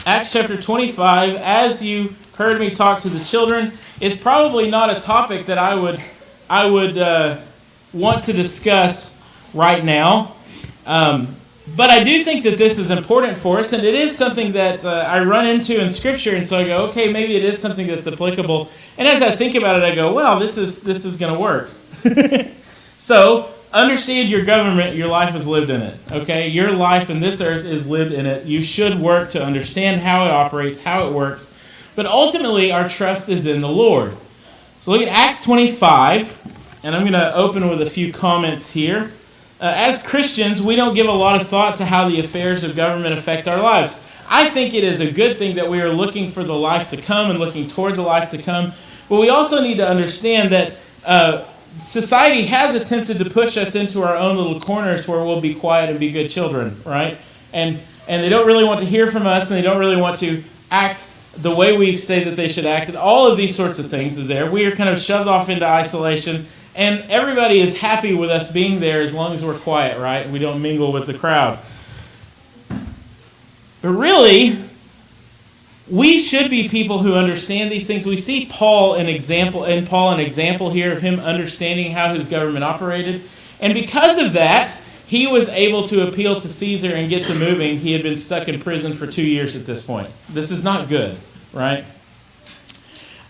Acts chapter 25, as you heard me talk to the children, is probably not a topic that I would want to discuss right now. But I do think that this is important for us, and it is something that I run into in Scripture, and so I go, okay, maybe it is something that's applicable. And as I think about it, I go, well, this is going to work. So, understand your government, your life is lived in it, okay? Your life in this earth is lived in it. You should work to understand how it operates, how it works. But ultimately, our trust is in the Lord. So look at Acts 25, and I'm going to open with a few comments here. As Christians, we don't give a lot of thought to how the affairs of government affect our lives. I think it is a good thing that we are looking for the life to come and looking toward the life to come. But we also need to understand that society has attempted to push us into our own little corners where we'll be quiet and be good children, right? And they don't really want to hear from us, and they don't really want to act the way we say that they should act. And all of these sorts of things are there. We are kind of shoved off into isolation, and everybody is happy with us being there as long as we're quiet, right? We don't mingle with the crowd. But really, we should be people who understand these things. We see Paul an example here of him understanding how his government operated. And because of that, he was able to appeal to Caesar and get to moving. He had been stuck in prison for 2 years at this point. This is not good, right?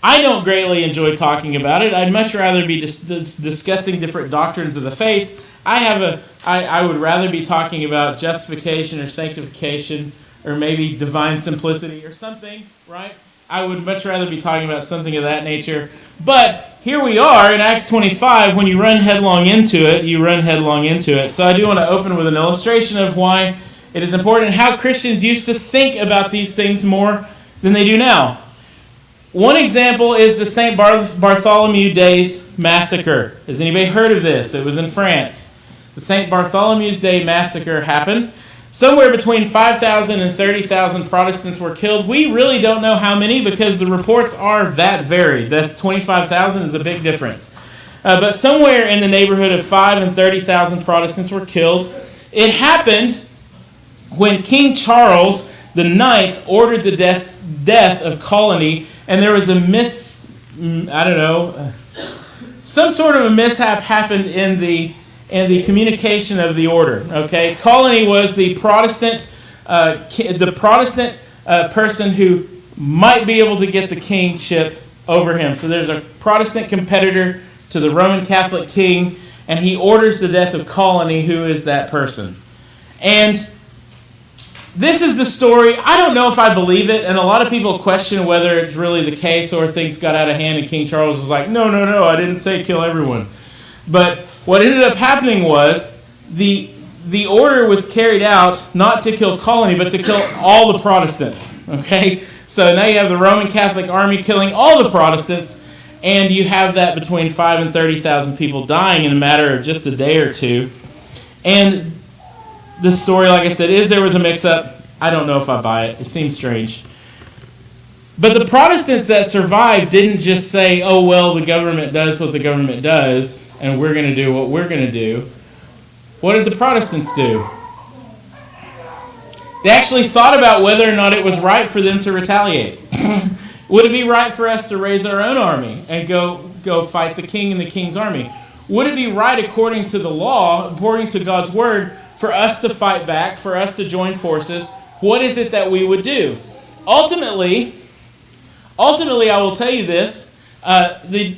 I don't greatly enjoy talking about it. I'd much rather be discussing different doctrines of the faith. I would rather be talking about justification or sanctification, or maybe divine simplicity or something, right? I would much rather be talking about something of that nature. But here we are in Acts 25. When you run headlong into it, you run headlong into it. So I do want to open with an illustration of why it is important and how Christians used to think about these things more than they do now. One example is the St. Bartholomew Days Massacre. Has anybody heard of this? It was in France. The St. Bartholomew's Day Massacre happened. Somewhere between 5,000 and 30,000 Protestants were killed. We really don't know how many because the reports are that varied. That 25,000 is a big difference. But somewhere in the neighborhood of 5 and 30,000 Protestants were killed. It happened when King Charles IX ordered the death of Coligny, and there was some sort of a mishap happened in the communication of the order. Okay, Coligny was the Protestant person who might be able to get the kingship over him. So there's a Protestant competitor to the Roman Catholic king, and he orders the death of Coligny, who is that person. And this is the story. I don't know if I believe it, and a lot of people question whether it's really the case or things got out of hand and King Charles was like, no, I didn't say kill everyone. But what ended up happening was the order was carried out not to kill Coligny, but to kill all the Protestants. Okay? So now you have the Roman Catholic army killing all the Protestants, and you have that between 5 and 30,000 people dying in a matter of just a day or two. And the story, like I said, is there was a mix-up. I don't know if I buy it. It seems strange. But the Protestants that survived didn't just say, oh, well, the government does what the government does, and we're going to do what we're going to do. What did the Protestants do? They actually thought about whether or not it was right for them to retaliate. Would it be right for us to raise our own army and go fight the king and the king's army? Would it be right according to the law, according to God's word, for us to fight back, for us to join forces? What is it that we would do? Ultimately, I will tell you this, the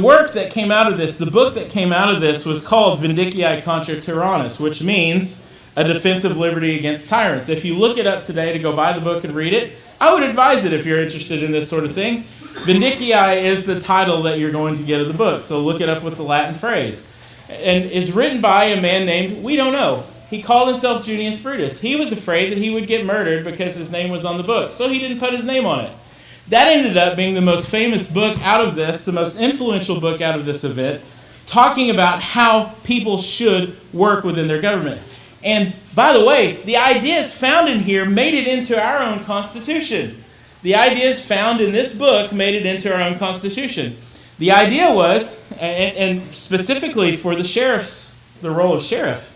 work that came out of this, the book that came out of this was called Vindiciae contra Tyrannis, which means A Defense of Liberty Against Tyrants. If you look it up today to go buy the book and read it, I would advise it if you're interested in this sort of thing. Vindiciae is the title that you're going to get of the book, so look it up with the Latin phrase. And it's written by a man named, we don't know. He called himself Junius Brutus. He was afraid that he would get murdered because his name was on the book, so he didn't put his name on it. That ended up being the most famous book out of this, the most influential book out of this event, talking about how people should work within their government. And by the way, the ideas found in here made it into our own Constitution. The ideas found in this book made it into our own Constitution. The idea was, and specifically for the sheriffs, the role of sheriff,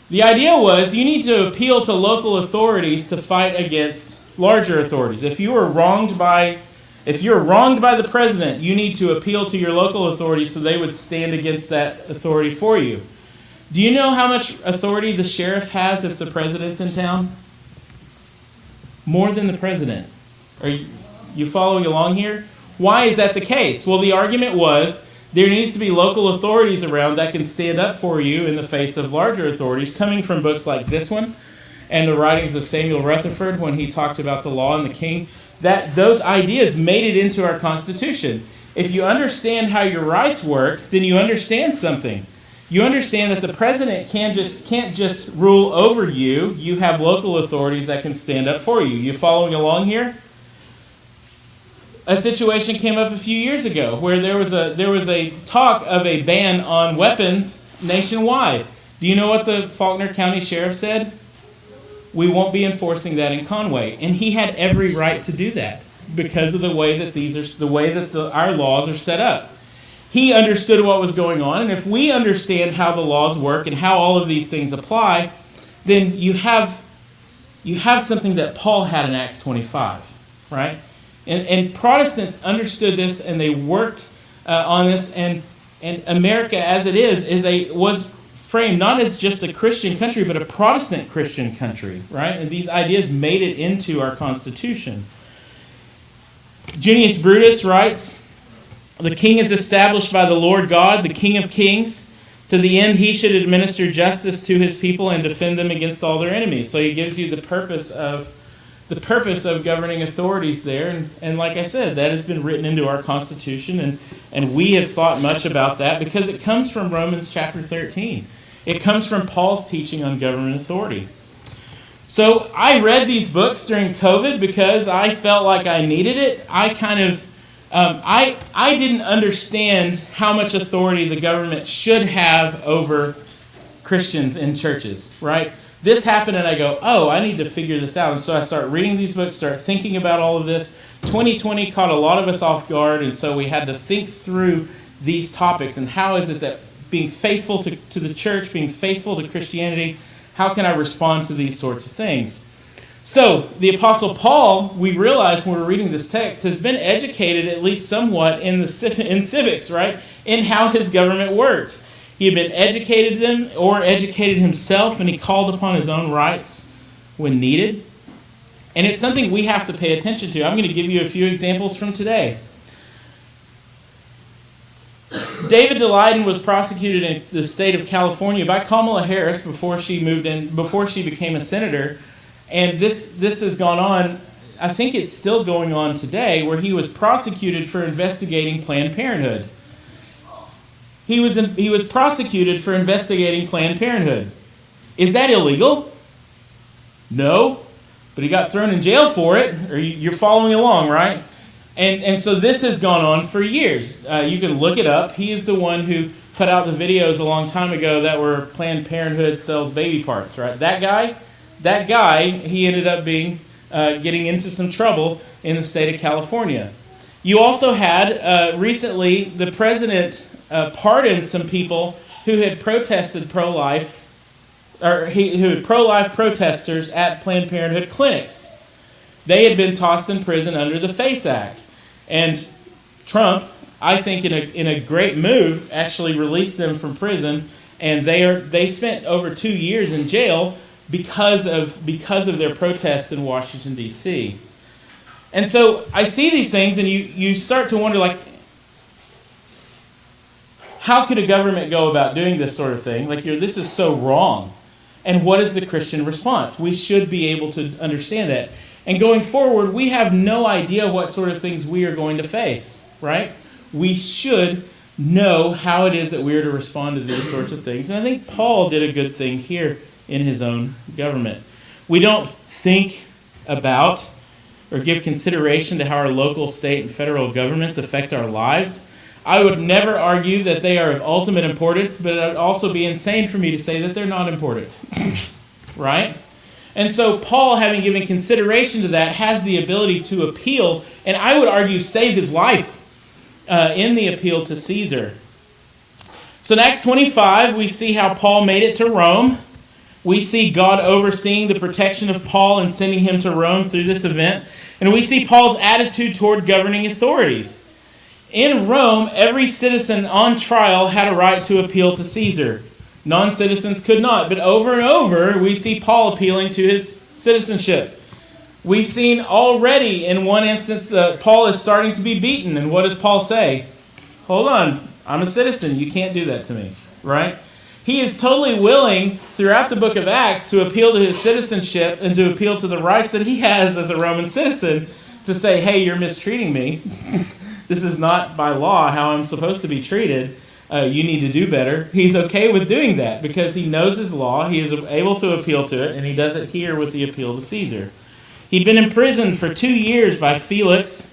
The idea was you need to appeal to local authorities to fight against larger authorities. If you're wronged by the president, you need to appeal to your local authorities so they would stand against that authority for you. Do you know how much authority the sheriff has if the president's in town? More than the president. Are you following along here? Why is that the case? Well, the argument was there needs to be local authorities around that can stand up for you in the face of larger authorities, coming from books like this one and the writings of Samuel Rutherford when he talked about the law and the king. That those ideas made it into our Constitution. If you understand how your rights work, then you understand something. You understand that the president can't just rule over you. You have local authorities that can stand up for you. You following along here? A situation came up a few years ago where there was a talk of a ban on weapons nationwide. Do you know what the Faulkner County Sheriff said? We won't be enforcing that in Conway, and he had every right to do that because of the way that our laws are set up. He understood what was going on, and if we understand how the laws work and how all of these things apply, then you have something that Paul had in Acts 25, right? And Protestants understood this, and they worked on this. And America, as it was framed not as just a Christian country, but a Protestant Christian country, right? And these ideas made it into our Constitution. Junius Brutus writes, "The king is established by the Lord God, the King of kings, to the end he should administer justice to his people and defend them against all their enemies." So he gives you the purpose of governing authorities there. And like I said, that has been written into our Constitution, and we have thought much about that because it comes from Romans chapter 13. It comes from Paul's teaching on government authority. So I read these books during COVID because I felt like I needed it. I didn't understand how much authority the government should have over Christians in churches, right? This happened and I go, oh, I need to figure this out. And so I start reading these books, start thinking about all of this. 2020 caught a lot of us off guard, and so we had to think through these topics and how is it that being faithful to the church, being faithful to Christianity, how can I respond to these sorts of things? So the Apostle Paul, we realize when we're reading this text, has been educated at least somewhat in civics, right? In how his government worked. He had been educated himself, and he called upon his own rights when needed. And it's something we have to pay attention to. I'm going to give you a few examples from today. David Daleiden was prosecuted in the state of California by Kamala Harris before she became a senator. And this has gone on, I think it's still going on today, where he was prosecuted for investigating Planned Parenthood. He was prosecuted for investigating Planned Parenthood. Is that illegal? No, but he got thrown in jail for it. Or you're following along, right? And so this has gone on for years. You can look it up. He is the one who put out the videos a long time ago that were Planned Parenthood sells baby parts, right? That guy, he ended up getting into some trouble in the state of California. You also had recently the president pardoned some people who had protested pro-life, who had pro-life protesters at Planned Parenthood clinics. They had been tossed in prison under the FACE Act, and Trump, I think in a great move, actually released them from prison, and they spent over 2 years in jail because of their protests in Washington D.C. And so I see these things, and you start to wonder, like, how could a government go about doing this sort of thing? Like, this is so wrong. And what is the Christian response? We should be able to understand that. And going forward, we have no idea what sort of things we are going to face, right? We should know how it is that we are to respond to these sorts of things. And I think Paul did a good thing here in his own government. We don't think about or give consideration to how our local, state, and federal governments affect our lives. I would never argue that they are of ultimate importance, but it would also be insane for me to say that they're not important, right? And so Paul, having given consideration to that, has the ability to appeal, and I would argue save his life in the appeal to Caesar. So in Acts 25, we see how Paul made it to Rome. We see God overseeing the protection of Paul and sending him to Rome through this event. And we see Paul's attitude toward governing authorities. In Rome, every citizen on trial had a right to appeal to Caesar. Non-citizens could not. But over and over, we see Paul appealing to his citizenship. We've seen already in one instance that Paul is starting to be beaten. And what does Paul say? Hold on, I'm a citizen. You can't do that to me, right? He is totally willing throughout the book of Acts to appeal to his citizenship and to appeal to the rights that he has as a Roman citizen to say, hey, you're mistreating me. This is not by law how I'm supposed to be treated. You need to do better. He's okay with doing that because he knows his law. He is able to appeal to it, and he does it here with the appeal to Caesar. He'd been imprisoned for 2 years by Felix,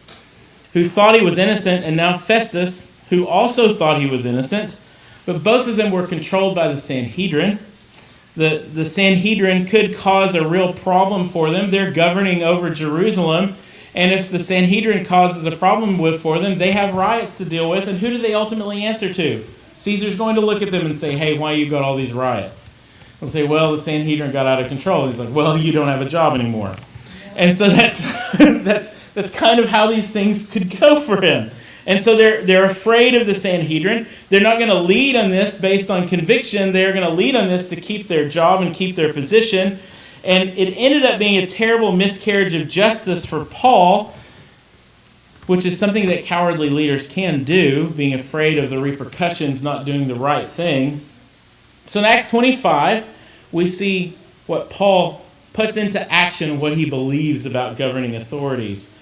who thought he was innocent, and now Festus, who also thought he was innocent. But both of them were controlled by the Sanhedrin. The Sanhedrin could cause a real problem for them. They're governing over Jerusalem. And if the Sanhedrin causes a problem for them, they have riots to deal with. And who do they ultimately answer to? Caesar's going to look at them and say, hey, why you got all these riots? They'll say, well, the Sanhedrin got out of control. And he's like, well, you don't have a job anymore. And so that's kind of how these things could go for him. And so they're afraid of the Sanhedrin. They're not going to lead on this based on conviction. They're going to lead on this to keep their job and keep their position. And it ended up being a terrible miscarriage of justice for Paul, which is something that cowardly leaders can do, being afraid of the repercussions, not doing the right thing. So in Acts 25, we see what Paul puts into action, what he believes about governing authorities.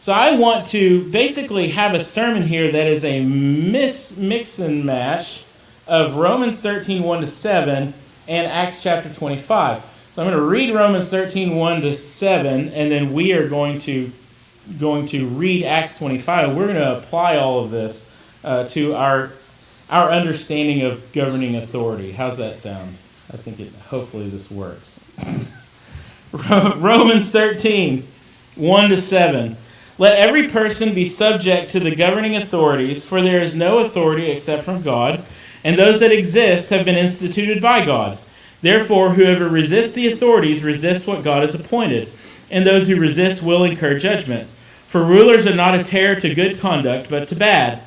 So I want to basically have a sermon here that is a mix and mash of Romans 13, 1-7 and Acts chapter 25. So I'm going to read Romans 13, 1-7, and then we are going to read Acts 25. We're going to apply all of this to our understanding of governing authority. How's that sound? I think hopefully this works. Romans 13, 1-7. Let every person be subject to the governing authorities, for there is no authority except from God, and those that exist have been instituted by God. Therefore, whoever resists the authorities resists what God has appointed, and those who resist will incur judgment. For rulers are not a terror to good conduct, but to bad.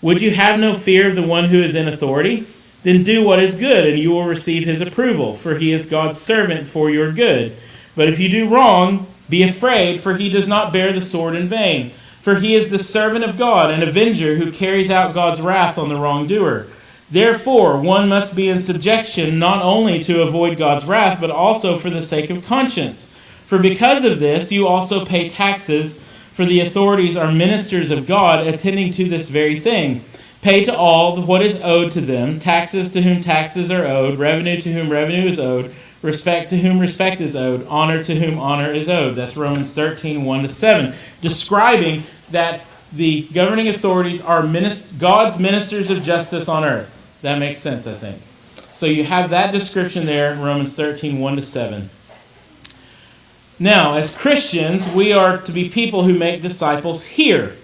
Would you have no fear of the one who is in authority? Then do what is good, and you will receive his approval, for he is God's servant for your good. But if you do wrong, be afraid, for he does not bear the sword in vain. For he is the servant of God, an avenger who carries out God's wrath on the wrongdoer. Therefore, one must be in subjection not only to avoid God's wrath, but also for the sake of conscience. For because of this, you also pay taxes, for the authorities are ministers of God, attending to this very thing. Pay to all what is owed to them, taxes to whom taxes are owed, revenue to whom revenue is owed, respect to whom respect is owed, honor to whom honor is owed. That's Romans 13, 1-7, describing that the governing authorities are God's ministers of justice on earth. That makes sense, I think. So you have that description there in Romans 13, 1-7. Now, as Christians, we are to be people who make disciples here.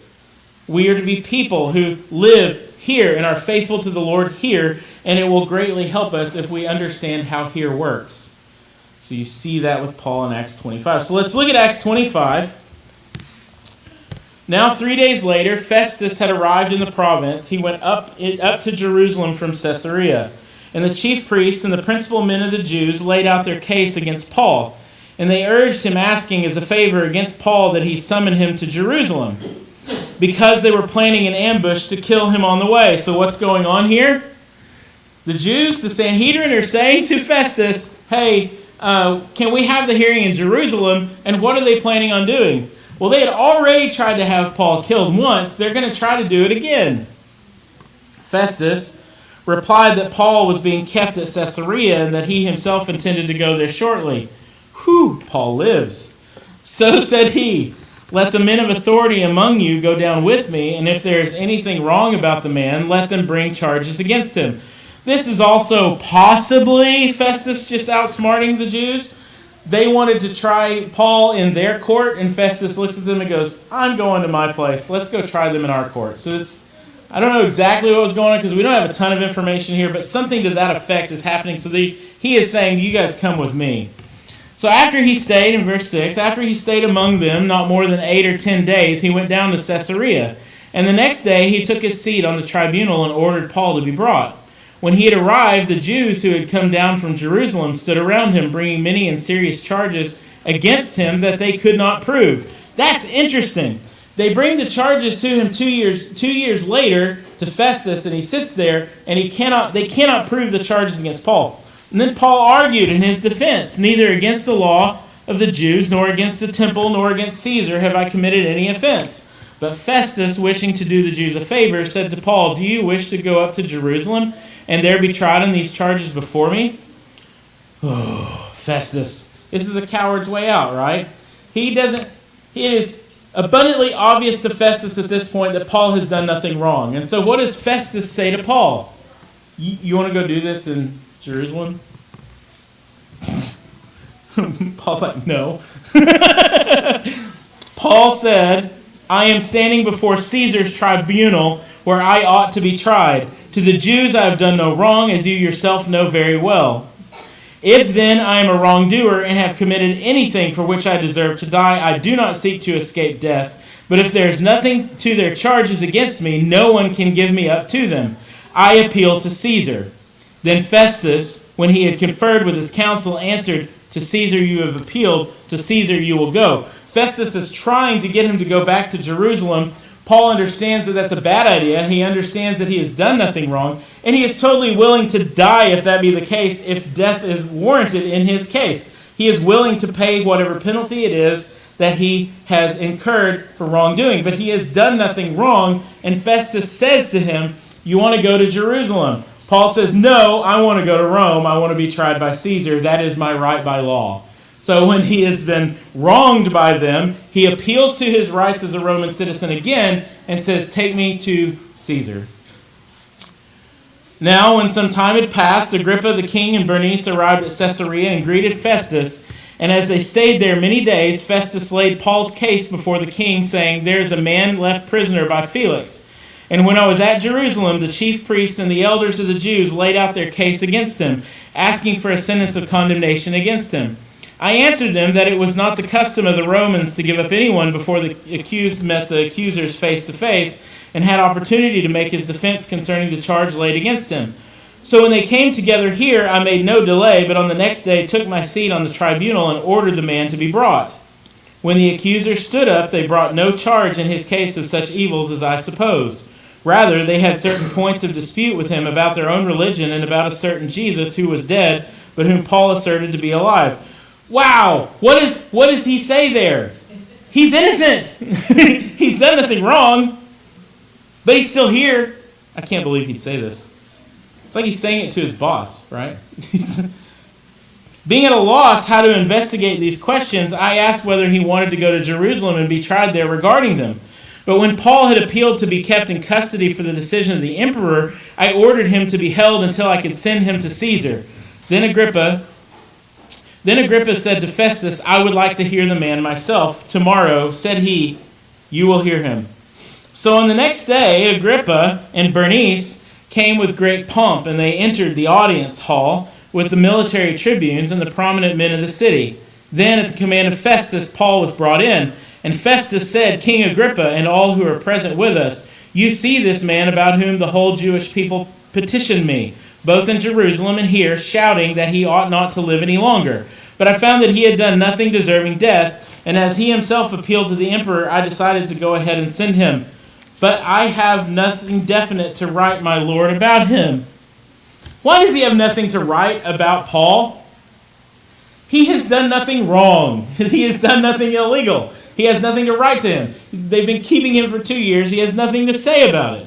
We are to be people who live here and are faithful to the Lord here, and it will greatly help us if we understand how here works. So you see that with Paul in Acts 25. So let's look at Acts 25. Now 3 days later, Festus had arrived in the province. He went up to Jerusalem from Caesarea. And the chief priests and the principal men of the Jews laid out their case against Paul. And they urged him, asking as a favor against Paul that he summon him to Jerusalem, because they were planning an ambush to kill him on the way. So what's going on here? The Jews, the Sanhedrin, are saying to Festus, hey, can we have the hearing in Jerusalem? And what are they planning on doing? Well, they had already tried to have Paul killed once. They're going to try to do it again. Festus replied that Paul was being kept at Caesarea and that he himself intended to go there shortly. Whew, Paul lives. So said he, let the men of authority among you go down with me, and if there is anything wrong about the man, let them bring charges against him. This is also possibly Festus just outsmarting the Jews. They wanted to try Paul in their court, and Festus looks at them and goes, I'm going to my place. Let's go try them in our court. So this I don't know exactly what was going on because we don't have a ton of information here, but something to that effect is happening. So he is saying, you guys come with me. So after he stayed, in verse 6, after he stayed among them not more than 8 or 10 days, he went down to Caesarea. And the next day he took his seat on the tribunal and ordered Paul to be brought. When he had arrived, the Jews who had come down from Jerusalem stood around him, bringing many and serious charges against him that they could not prove. That's interesting. They bring the charges to him 2 years later to Festus, and he sits there, and they cannot prove the charges against Paul. And then Paul argued in his defense, neither against the law of the Jews, nor against the temple, nor against Caesar have I committed any offense. But Festus, wishing to do the Jews a favor, said to Paul, do you wish to go up to Jerusalem and there be tried on these charges before me? Oh, Festus. This is a coward's way out, right? It is abundantly obvious to Festus at this point that Paul has done nothing wrong. And so what does Festus say to Paul? You want to go do this in Jerusalem? Paul's like, no. Paul said, I am standing before Caesar's tribunal where I ought to be tried. To the Jews I have done no wrong, as you yourself know very well. If then I am a wrongdoer and have committed anything for which I deserve to die, I do not seek to escape death. But if there is nothing to their charges against me, no one can give me up to them. I appeal to Caesar. Then Festus, when he had conferred with his council, answered, to Caesar you have appealed, to Caesar you will go. Festus is trying to get him to go back to Jerusalem. Paul understands that that's a bad idea. He understands that he has done nothing wrong. And he is totally willing to die if that be the case, if death is warranted in his case. He is willing to pay whatever penalty it is that he has incurred for wrongdoing. But he has done nothing wrong. And Festus says to him, you want to go to Jerusalem? Paul says, no, I want to go to Rome. I want to be tried by Caesar. That is my right by law. So when he has been wronged by them, he appeals to his rights as a Roman citizen again and says, take me to Caesar. Now, when some time had passed, Agrippa the king and Bernice arrived at Caesarea and greeted Festus. And as they stayed there many days, Festus laid Paul's case before the king, saying, there is a man left prisoner by Felix. And when I was at Jerusalem, the chief priests and the elders of the Jews laid out their case against him, asking for a sentence of condemnation against him. I answered them that it was not the custom of the Romans to give up anyone before the accused met the accusers face to face and had opportunity to make his defense concerning the charge laid against him. So when they came together here, I made no delay, but on the next day took my seat on the tribunal and ordered the man to be brought. When the accusers stood up, they brought no charge in his case of such evils as I supposed. Rather, they had certain points of dispute with him about their own religion and about a certain Jesus who was dead, but whom Paul asserted to be alive. Wow, what does he say there? He's innocent. He's done nothing wrong, but he's still here. I can't believe he'd say this. It's like he's saying it to his boss, right? Being at a loss how to investigate these questions, I asked whether he wanted to go to Jerusalem and be tried there regarding them. But when Paul had appealed to be kept in custody for the decision of the emperor, I ordered him to be held until I could send him to Caesar. Then Agrippa said to Festus, I would like to hear the man myself. Tomorrow, said he, you will hear him. So on the next day, Agrippa and Bernice came with great pomp, and they entered the audience hall with the military tribunes and the prominent men of the city. Then at the command of Festus, Paul was brought in. And Festus said, King Agrippa and all who are present with us, you see this man about whom the whole Jewish people petitioned me, both in Jerusalem and here, shouting that he ought not to live any longer. But I found that he had done nothing deserving death, and as he himself appealed to the emperor, I decided to go ahead and send him. But I have nothing definite to write, my lord, about him. Why does he have nothing to write about Paul? He has done nothing wrong. He has done nothing illegal. He has nothing to write to him. They've been keeping him for 2 years. He has nothing to say about it.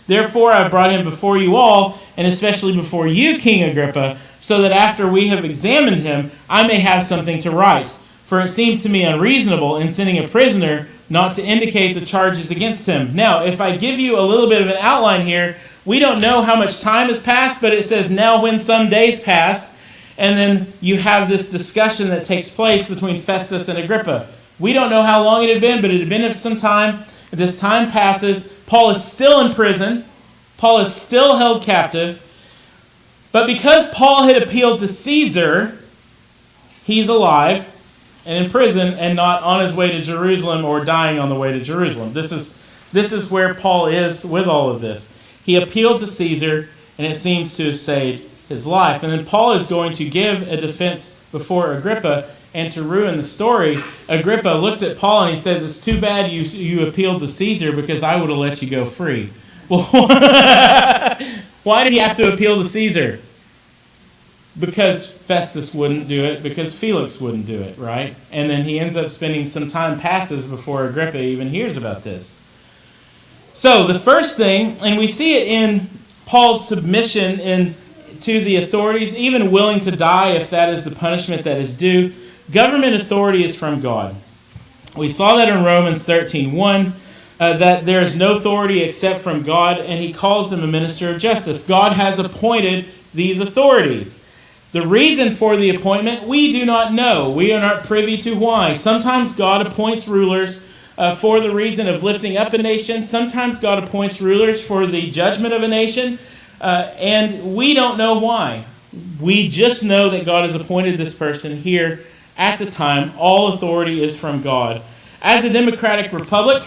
Therefore, I brought him before you all, and especially before you, King Agrippa, so that after we have examined him, I may have something to write. For it seems to me unreasonable in sending a prisoner not to indicate the charges against him. Now, if I give you a little bit of an outline here, we don't know how much time has passed, but it says, now when some days passed, and then you have this discussion that takes place between Festus and Agrippa. We don't know how long it had been, but it had been some time. This time passes. Paul is still in prison. Paul is still held captive. But because Paul had appealed to Caesar, he's alive and in prison and not on his way to Jerusalem or dying on the way to Jerusalem. This is where Paul is with all of this. He appealed to Caesar, and it seems to have saved his life. And then Paul is going to give a defense before Agrippa, and to ruin the story, Agrippa looks at Paul and he says, "It's too bad you appealed to Caesar, because I would have let you go free." Well, why did he have to appeal to Caesar? Because Festus wouldn't do it, because Felix wouldn't do it, right? And then he ends up spending some time passes before Agrippa even hears about this. So the first thing, and we see it in Paul's submission to the authorities, even willing to die if that is the punishment that is due. Government authority is from God. We saw that in Romans 13:1, that there is no authority except from God, and he calls them a minister of justice. God has appointed these authorities. The reason for the appointment, we do not know. We are not privy to why. Sometimes God appoints rulers for the reason of lifting up a nation. Sometimes God appoints rulers for the judgment of a nation, and we don't know why. We just know that God has appointed this person here at the time. All authority is from God. As a democratic republic,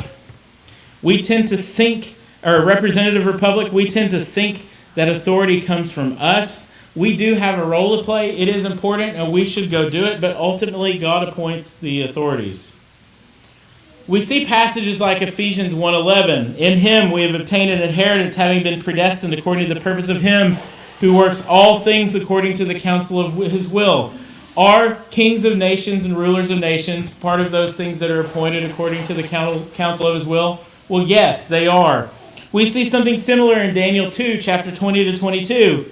we tend to think, or a representative republic, we tend to think that authority comes from us. We do have a role to play. It is important, and we should go do it, but ultimately God appoints the authorities. We see passages like Ephesians 1:11. In him we have obtained an inheritance, having been predestined according to the purpose of him who works all things according to the counsel of his will. Are kings of nations and rulers of nations part of those things that are appointed according to the counsel of his will? Well, yes, they are. We see something similar in Daniel 2, chapter 20 to 22.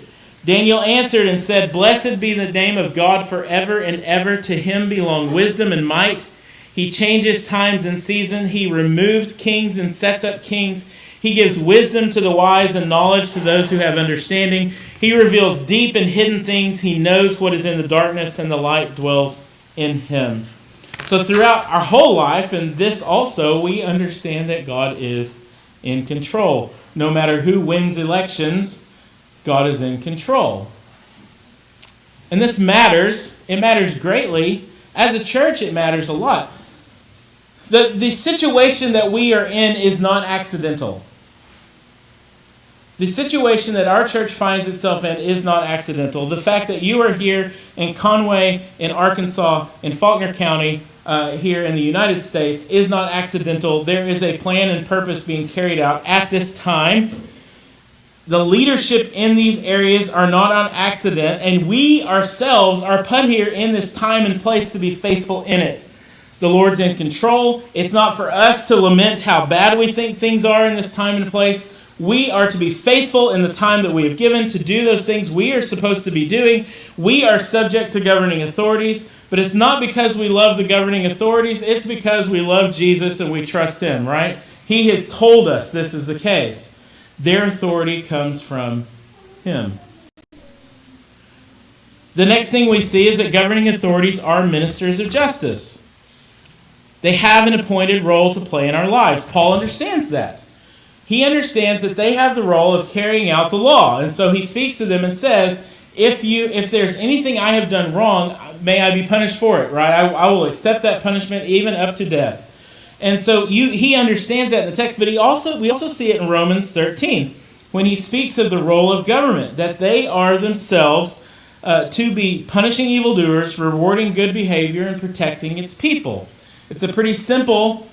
Daniel answered and said, "Blessed be the name of God forever and ever. To him belong wisdom and might. He changes times and seasons. He removes kings and sets up kings. He gives wisdom to the wise and knowledge to those who have understanding. He reveals deep and hidden things. He knows what is in the darkness, and the light dwells in him." So throughout our whole life, and this also, we understand that God is in control. No matter who wins elections, God is in control. And this matters. It matters greatly. As a church, it matters a lot. The situation that we are in is not accidental. The situation that our church finds itself in is not accidental. The fact that you are here in Conway, in Arkansas, in Faulkner County, here in the United States, is not accidental. There is a plan and purpose being carried out at this time. The leadership in these areas are not on accident, and we ourselves are put here in this time and place to be faithful in it. The Lord's in control. It's not for us to lament how bad we think things are in this time and place. We are to be faithful in the time that we have given to do those things we are supposed to be doing. We are subject to governing authorities, but it's not because we love the governing authorities. It's because we love Jesus and we trust him, right? He has told us this is the case. Their authority comes from him. The next thing we see is that governing authorities are ministers of justice. They have an appointed role to play in our lives. Paul understands that. He understands that they have the role of carrying out the law. And so he speaks to them and says, if there's anything I have done wrong, may I be punished for it, right? I will accept that punishment even up to death. And so he understands that in the text, but we also see it in Romans 13 when he speaks of the role of government, that they are themselves to be punishing evildoers, rewarding good behavior, and protecting its people. It's a pretty simple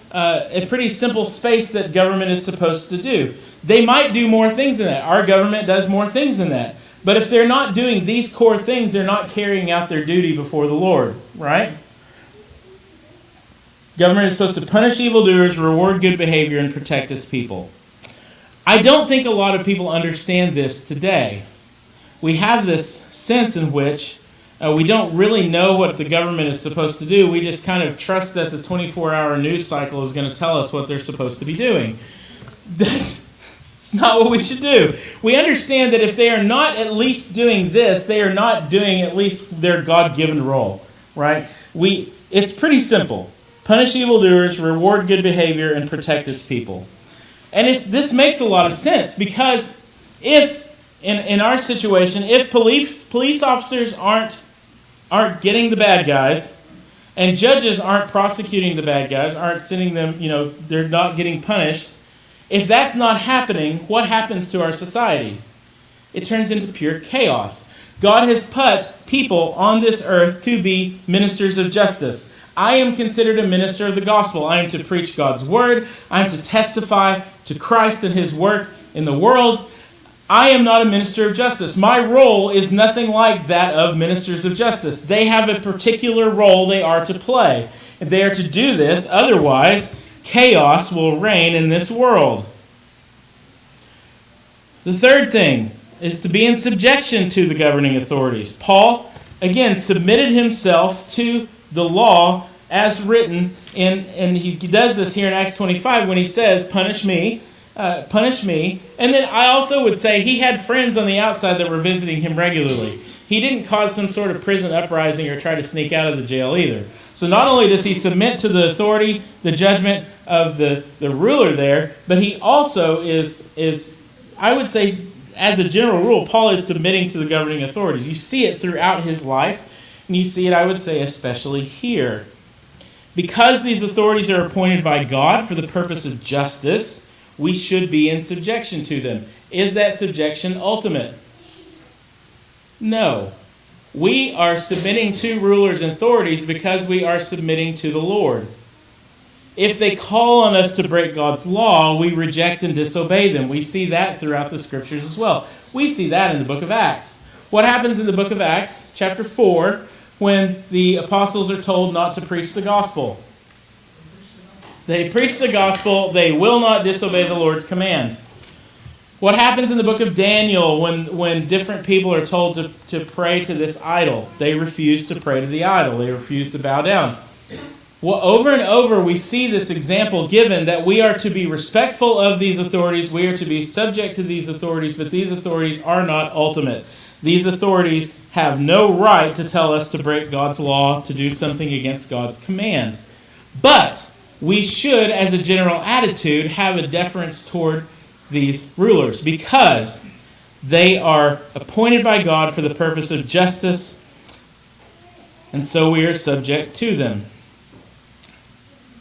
space that government is supposed to do. They might do more things than that. Our government does more things than that. But if they're not doing these core things, they're not carrying out their duty before the Lord, right? Government is supposed to punish evildoers, reward good behavior, and protect its people. I don't think a lot of people understand this today. We have this sense in which we don't really know what the government is supposed to do. We just kind of trust that the 24-hour news cycle is going to tell us what they're supposed to be doing. That's not what we should do. We understand that if they are not at least doing this, they are not doing at least their God-given role, right? It's pretty simple. Punish evildoers, reward good behavior, and protect its people. And this makes a lot of sense, because if, in our situation, if police officers aren't getting the bad guys, and judges aren't prosecuting the bad guys, aren't sending them, they're not getting punished, if that's not happening, what happens to our society? It turns into pure chaos. God has put people on this earth to be ministers of justice. I am considered a minister of the gospel. I am to preach God's word. I am to testify to Christ and his work in the world. I am not a minister of justice. My role is nothing like that of ministers of justice. They have a particular role they are to play. And they are to do this, otherwise chaos will reign in this world. The third thing is to be in subjection to the governing authorities. Paul, again, submitted himself to the law as written, and he does this here in Acts 25 when he says, punish me. And then I also would say he had friends on the outside that were visiting him regularly. He didn't cause some sort of prison uprising or try to sneak out of the jail either. So not only does he submit to the authority, the judgment of the ruler there, but he also is, I would say, as a general rule, Paul is submitting to the governing authorities. You see it throughout his life, and you see it, I would say, especially here. Because these authorities are appointed by God for the purpose of justice, we should be in subjection to them. Is that subjection ultimate? No. We are submitting to rulers and authorities because we are submitting to the Lord. If they call on us to break God's law, we reject and disobey them. We see that throughout the scriptures as well. We see that in the book of Acts. What happens in the book of Acts, chapter 4, when the apostles are told not to preach the gospel? They preach the gospel. They will not disobey the Lord's command. What happens in the book of Daniel when different people are told to pray to this idol? They refuse to pray to the idol. They refuse to bow down. Well, over and over we see this example given that we are to be respectful of these authorities. We are to be subject to these authorities, but these authorities are not ultimate. These authorities have no right to tell us to break God's law, to do something against God's command. But we should, as a general attitude, have a deference toward these rulers because they are appointed by God for the purpose of justice, and so we are subject to them.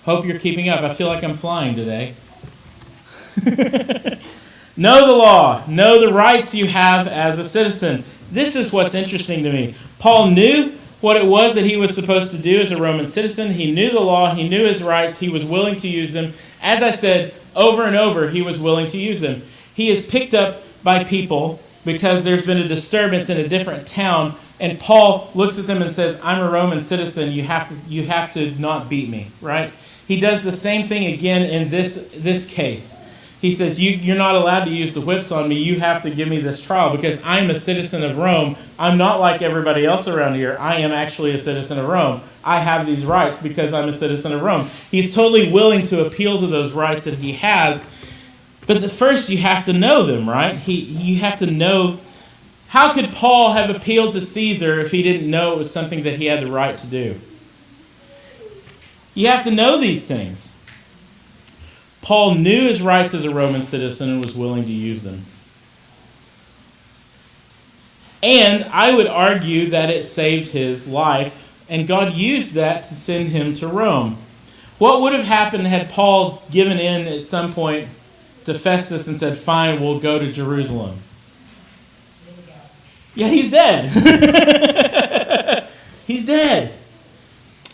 Hope you're keeping up. I feel like I'm flying today. Know the law. Know the rights you have as a citizen. This is what's interesting to me. Paul knew what it was that he was supposed to do as a Roman citizen. He knew the law. He knew his rights. He was willing to use them. As I said, over and over, he was willing to use them. He is picked up by people because there's been a disturbance in a different town, and Paul looks at them and says, I'm a Roman citizen. You have to not beat me, right? He does the same thing again in this case. He says, you're not allowed to use the whips on me. You have to give me this trial because I'm a citizen of Rome. I'm not like everybody else around here. I am actually a citizen of Rome. I have these rights because I'm a citizen of Rome. He's totally willing to appeal to those rights that he has. But first you have to know them, right? You have to know. How could Paul have appealed to Caesar if he didn't know it was something that he had the right to do? You have to know these things. Paul knew his rights as a Roman citizen and was willing to use them. And I would argue that it saved his life, and God used that to send him to Rome. What would have happened had Paul given in at some point to Festus and said, fine, we'll go to Jerusalem? Yeah, he's dead. He's dead.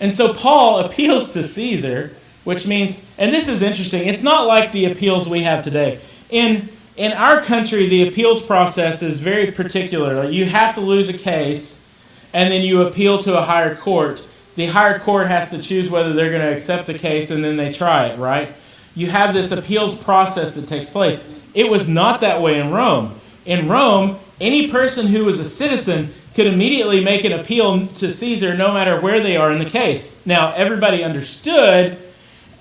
And so Paul appeals to Caesar, which means, and this is interesting, it's not like the appeals we have today. In our country, the appeals process is very particular. Like, you have to lose a case, and then you appeal to a higher court. The higher court has to choose whether they're going to accept the case, and then they try it, right? You have this appeals process that takes place. It was not that way in Rome. In Rome, any person who was a citizen could immediately make an appeal to Caesar no matter where they are in the case. Now, everybody understood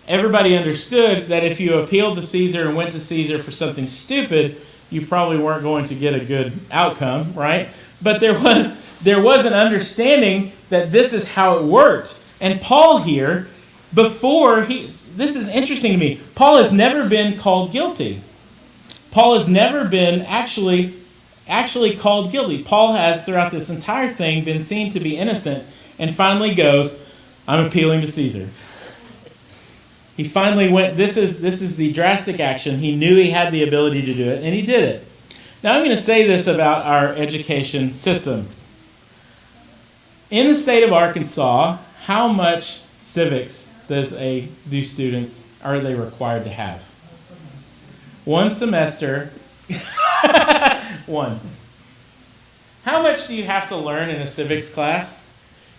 that if you appealed to Caesar and went to Caesar for something stupid, you probably weren't going to get a good outcome, right? But there was an understanding that this is how it worked. And Paul here This is interesting to me. Paul has never been called guilty. Paul has never been actually called guilty. Paul has, throughout this entire thing, been seen to be innocent, and finally goes, I'm appealing to Caesar. He finally went, this is the drastic action. He knew he had the ability to do it, and he did it. Now I'm going to say this about our education system. In the state of Arkansas, how much civics do students are they required to have? One semester. One. How much do you have to learn in a civics class?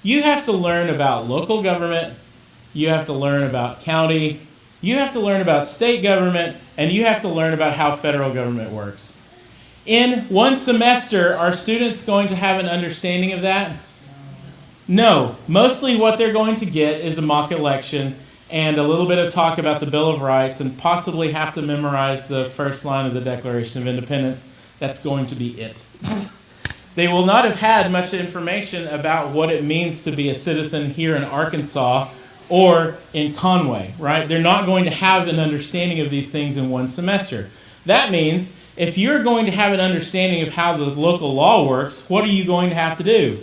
You have to learn about local government, you have to learn about county, you have to learn about state government, and you have to learn about how federal government works. In one semester, are students going to have an understanding of that? No. Mostly what they're going to get is a mock election and a little bit of talk about the Bill of Rights and possibly have to memorize the first line of the Declaration of Independence. That's going to be it. They will not have had much information about what it means to be a citizen here in Arkansas or in Conway, right? They're not going to have an understanding of these things in one semester. That means if you're going to have an understanding of how the local law works, what are you going to have to do?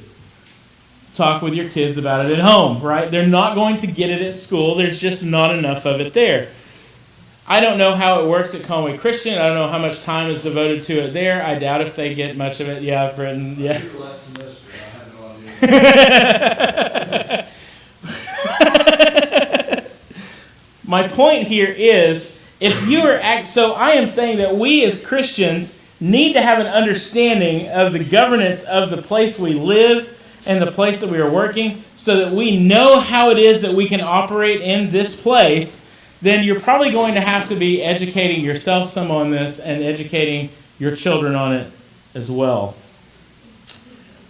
Talk with your kids about it at home, right? They're not going to get it at school. There's just not enough of it there. I don't know how it works at Conway Christian. I don't know how much time is devoted to it there. I doubt if they get much of it. Yeah, Britton, yeah. My point here is, if you are so I am saying that we as Christians need to have an understanding of the governance of the place we live and the place that we are working, so that we know how it is that we can operate in this place. Then you're probably going to have to be educating yourself some on this and educating your children on it as well.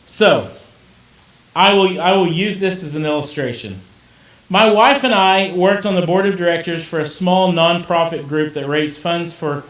So, I will use this as an illustration. My wife and I worked on the board of directors for a small nonprofit group that raised funds for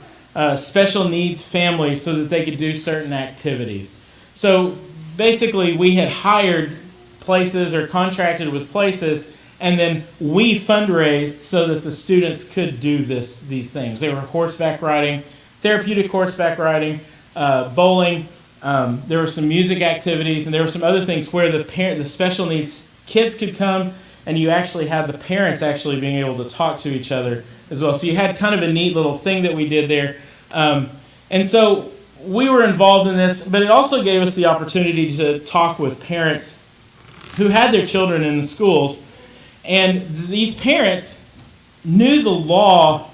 special needs families so that they could do certain activities. So basically, we had hired places or contracted with places, and then we fundraised so that the students could do these things. They were horseback riding, therapeutic horseback riding, bowling. There were some music activities, and there were some other things where the special needs kids could come, and you actually had the parents actually being able to talk to each other as well. So you had kind of a neat little thing that we did there. And so we were involved in this, but it also gave us the opportunity to talk with parents who had their children in the schools. And these parents knew the law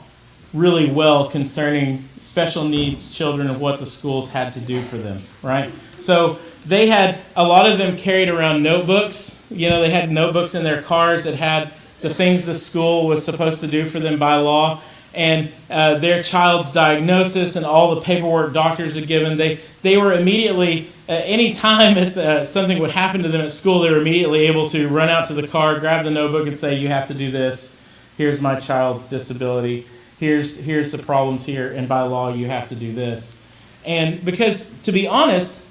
really well concerning special needs children and what the schools had to do for them, right? So they had, a lot of them carried around notebooks. They had notebooks in their cars that had the things the school was supposed to do for them by law. And their child's diagnosis and all the paperwork doctors had given, they were immediately, any time something would happen to them at school, they were immediately able to run out to the car, grab the notebook and say, you have to do this. Here's my child's disability. Here's the problems here, and by law you have to do this. And because, to be honest,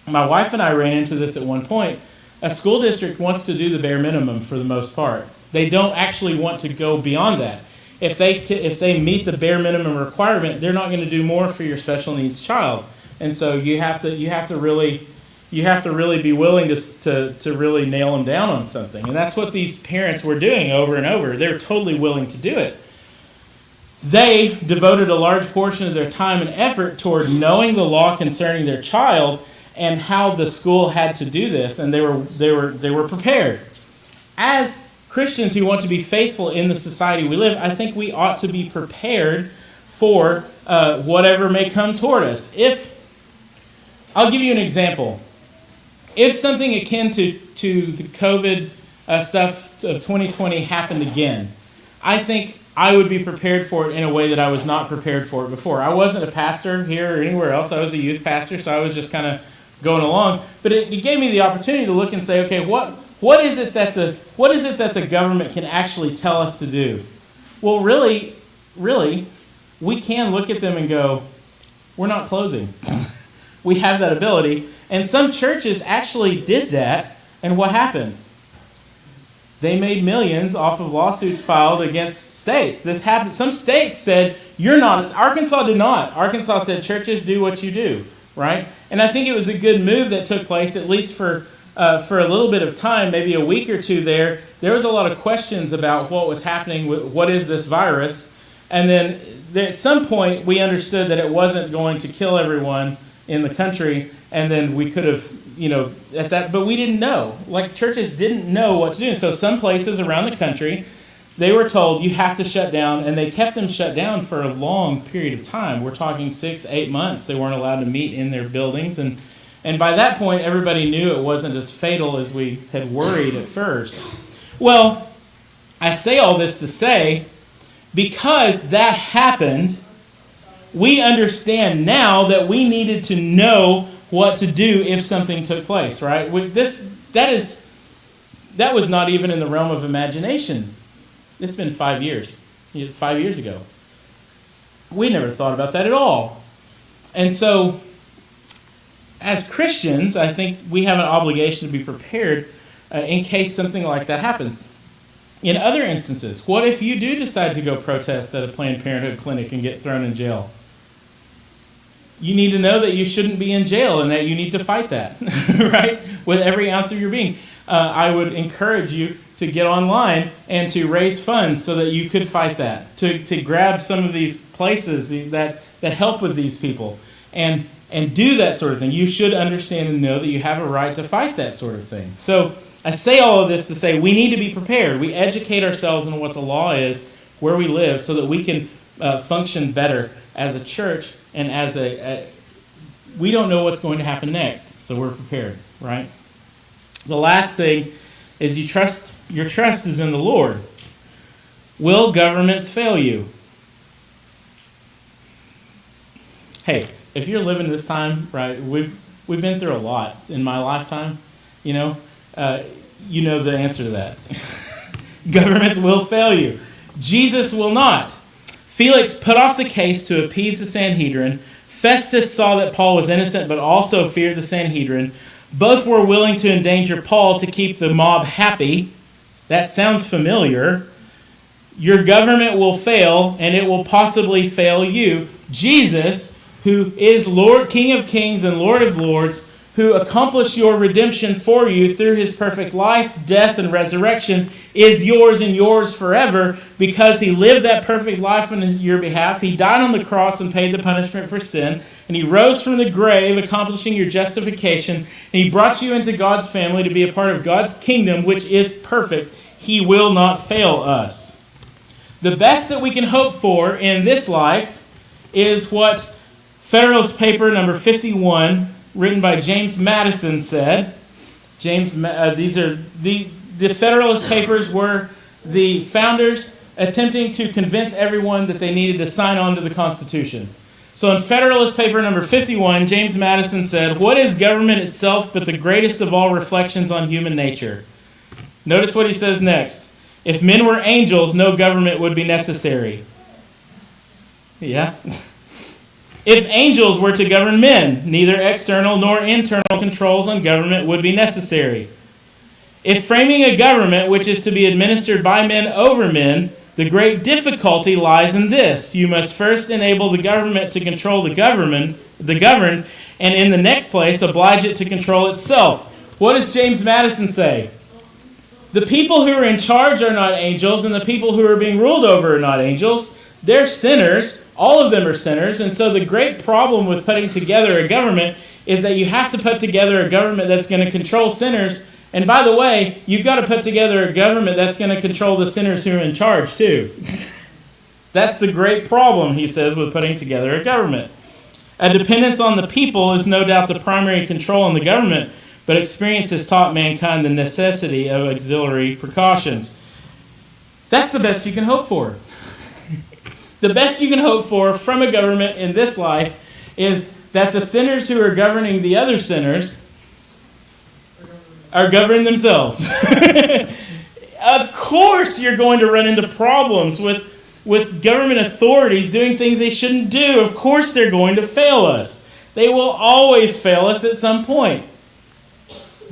my wife and I ran into this at one point. A school district wants to do the bare minimum for the most part. They don't actually want to go beyond that. If they meet the bare minimum requirement, they're not going to do more for your special needs child. And so you have to really be willing to really nail them down on something. And that's what these parents were doing over and over. They're totally willing to do it. They devoted a large portion of their time and effort toward knowing the law concerning their child and how the school had to do this, and they were prepared. As Christians who want to be faithful in the society we live, I think we ought to be prepared for whatever may come toward us. I'll give you an example. If something akin to the COVID stuff of 2020 happened again, I think I would be prepared for it in a way that I was not prepared for it before. I wasn't a pastor here or anywhere else. I was a youth pastor, so I was just kind of going along. But it gave me the opportunity to look and say, okay, what is it that the government can actually tell us to do? Well, really, we can look at them and go, we're not closing. We have that ability. And some churches actually did that, and what happened? they made millions off of lawsuits filed against states. This happened. Some states said, you're not. Arkansas did not. Arkansas said, churches, do what you do, right? And I think it was a good move that took place, at least for a little bit of time, maybe a week or two there. There was a lot of questions about what was happening, what is this virus? And then at some point, we understood that it wasn't going to kill everyone in the country, and then we could have, at that, but we didn't know. Like, churches didn't know what to do. And so some places around the country, they were told, you have to shut down, and they kept them shut down for a long period of time. We're talking 6-8 months. They weren't allowed to meet in their buildings, and by that point, everybody knew it wasn't as fatal as we had worried at first. Well, I say all this to say, because that happened, we understand now that we needed to know what to do if something took place, right? That was not even in the realm of imagination. It's been 5 years. 5 years ago. We never thought about that at all. And so, as Christians, I think we have an obligation to be prepared in case something like that happens. In other instances, what if you do decide to go protest at a Planned Parenthood clinic and get thrown in jail? You need to know that you shouldn't be in jail and that you need to fight that, right? With every ounce of your being. I would encourage you to get online and to raise funds so that you could fight that, to grab some of these places that help with these people and do that sort of thing. You should understand and know that you have a right to fight that sort of thing. So I say all of this to say we need to be prepared. We educate ourselves on what the law is, where we live, so that we can function better as a church and as we don't know what's going to happen next, so we're prepared, right? The last thing is your trust is in the Lord. Will governments fail you? Hey, if you're living this time, right, we've been through a lot in my lifetime, you know the answer to that. Governments will fail you. Jesus will not. Felix put off the case to appease the Sanhedrin. Festus saw that Paul was innocent, but also feared the Sanhedrin. Both were willing to endanger Paul to keep the mob happy. That sounds familiar. Your government will fail, and it will possibly fail you. Jesus, who is Lord, King of Kings and Lord of Lords, who accomplished your redemption for you through his perfect life, death, and resurrection, is yours and yours forever because he lived that perfect life on your behalf. He died on the cross and paid the punishment for sin, and he rose from the grave, accomplishing your justification, and he brought you into God's family to be a part of God's kingdom, which is perfect. He will not fail us. The best that we can hope for in this life is what Federalist Paper number 51, written by James Madison, said. These are the Federalist Papers were the founders attempting to convince everyone that they needed to sign on to the Constitution. So in Federalist Paper number 51, James Madison said, "What is government itself but the greatest of all reflections on human nature?" Notice what he says next. "If men were angels, no government would be necessary." Yeah. If angels were to govern men, neither external nor internal controls on government would be necessary. If framing a government which is to be administered by men over men, the great difficulty lies in this. You must first enable the government to control the governed, and in the next place, oblige it to control itself. What does James Madison say? The people who are in charge are not angels, and the people who are being ruled over are not angels. They're sinners. All of them are sinners. And so the great problem with putting together a government is that you have to put together a government that's going to control sinners. And by the way, you've got to put together a government that's going to control the sinners who are in charge too. That's the great problem, he says, with putting together a government. A dependence on the people is no doubt the primary control in the government, but experience has taught mankind the necessity of auxiliary precautions. That's the best you can hope for. The best you can hope for from a government in this life is that the sinners who are governing the other sinners are governing themselves. Of course you're going to run into problems with government authorities doing things they shouldn't do. Of course they're going to fail us. They will always fail us at some point.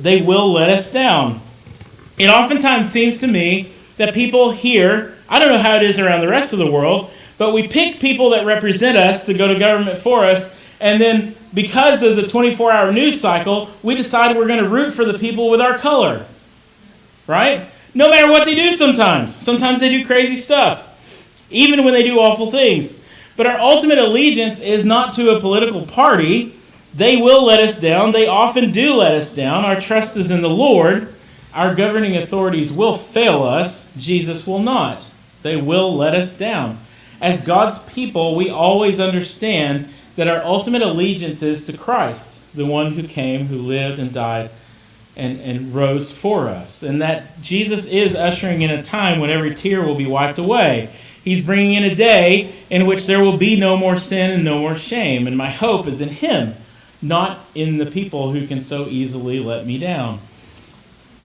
They will let us down. It oftentimes seems to me that people here, I don't know how it is around the rest of the world, but we pick people that represent us to go to government for us, and then because of the 24-hour news cycle, we decide we're going to root for the people with our color. Right? No matter what they do sometimes. Sometimes they do crazy stuff, even when they do awful things. But our ultimate allegiance is not to a political party. They will let us down. They often do let us down. Our trust is in the Lord. Our governing authorities will fail us. Jesus will not. They will let us down. As God's people, we always understand that our ultimate allegiance is to Christ, the one who came, who lived and died and rose for us. And that Jesus is ushering in a time when every tear will be wiped away. He's bringing in a day in which there will be no more sin and no more shame. And my hope is in Him, not in the people who can so easily let me down.